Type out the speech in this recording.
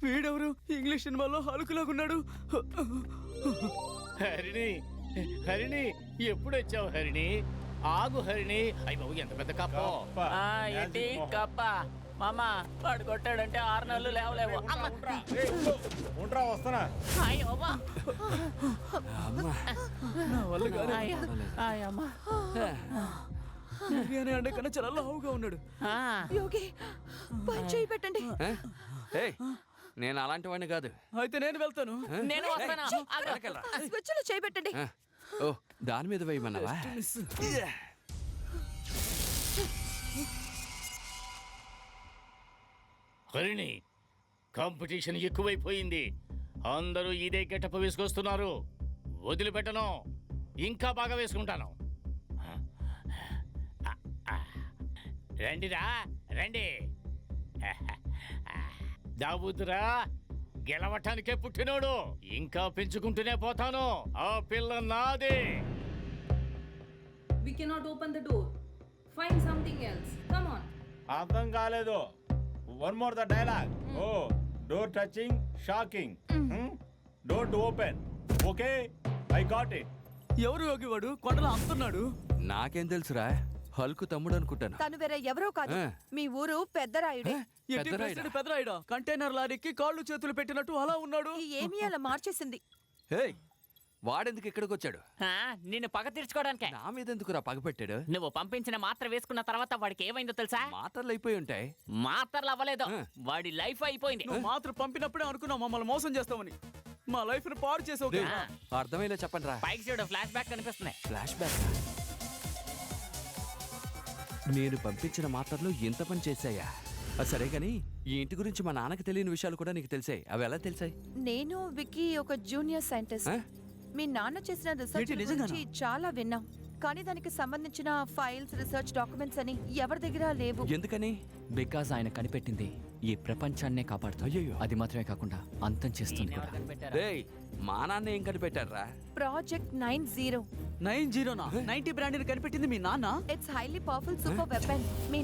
వీడెవరు English సినిమాలో హలుకులాగున్నాడు. హరిణి హరిణి ఎప్పుడు వచ్చావు హరిణి? ఆగు హరిణి. అయ్య బాబు ఎంత పెద్ద కప్ప. ఏంటి కప్ప మామ వాడు కొట్టాడంటే 6 నెలలు లేవలేవు. వస్తానా? బిర్యానీ అంటే కన్నా చాలా లావుగా ఉన్నాడు. యోగి పని చేయి పెట్టండి. నేను అలాంటి వాడిని కాదు. అయితే నేను వెళ్తాను. నేను వస్తాను. స్విచ్ లో చేయి పెట్టండి. ఓ దాని మీద వేయమన్నావా? హరిణి కాంపిటీషన్ ఎక్కువైపోయింది. అందరూ ఇదే గెటప్ వేసుకొస్తున్నారు. వదిలిపెట్టను, ఇంకా బాగా వేసుకుంటాను. రండిరా రండి. దాబుద్దురా, గెలవటానికే పుట్టినోడు. ఇంకా పెంచుకుంటూనే పోతాను. ఆ పిల్ల నాది. We cannot open the door. Find something else. Come on. అర్థం కాలేదు. One more the dialogue. Oh door touching shocking. Door to open. Okay I got it. ఎవరు యోగి వాడు కొండలో అంటున్నాడు? నాకేం తెలుసురా, హల్కు తమ్ముడు అనుకుంటాను. తను వేరే ఎవరో కాదు, మీ ఊరు పెద్దరాయుడే. పెద్దరాయుడా? కంటైనర్ లారీకి కాళ్ళు చేతులు పెట్టినట్టు అలా ఉన్నాడు. ఈ ఏమీ అలా మార్చేసింది. వాడెందుకు ఇక్కడికి వచ్చాడు? నిన్ను పగ తీర్చుకోవడానికే. నా మీద ఎందుకురా పగ పెట్టాడు? నువ్వు పంపించిన మాత్ర వేసుకున్న తర్వాత వాడికి ఏమైందో తెలుసా? మాటలు అయిపోయి ఉంటాయి. మాత్రలు అవ్వలేదు, వాడి లైఫ్ అయిపోయింది. నువ్వు మాత్రం పంపినప్పుడే అనుకున్నావు మమ్మల్ని మోసం చేస్తామని. మా లైఫ్ ని పాడు చేసావు. అర్థమయ్యేలా చెప్పండి రా. పైకి చూడు, ఫ్లాష్ బ్యాక్ కనిపిస్తుంది. Flash back? నేను పంపించిన మాటల్లో ఎంత పని చేశాయా? సరే గాని ఈ ఇంటి గురించి మా నాన్నకి తెలియని విషయాలు కూడా నీకు తెలిసాయి. అవి ఎలా తెలిసాయి? నేను విక్కీ ఒక జూనియర్ సైంటిస్ట్. మీ నాన్న చేసిన రీసెర్చ్ గురించి చాలా విన్నాం, కానీ దానికి సంబంధించిన ఫైల్స్, రీసెర్చ్ డాక్యుమెంట్స్ అని ఎవరి దగ్గర లేవు. ఎందుకని? బికాజ్ ఆయన కనిపెట్టింది ఈ ప్రపంచాన్నే కాపాడుతుంది. అది మాత్రమే కాకుండా అంతం చేస్తుంది కూడా. రేయ్, మా నాన్న ఏం కనిపెట్టారా? ప్రాజెక్ట్ 90. 90 90 బ్రాండ్ కనిపెట్టింది మీ నాన్న. It's highly powerful super weapon. Me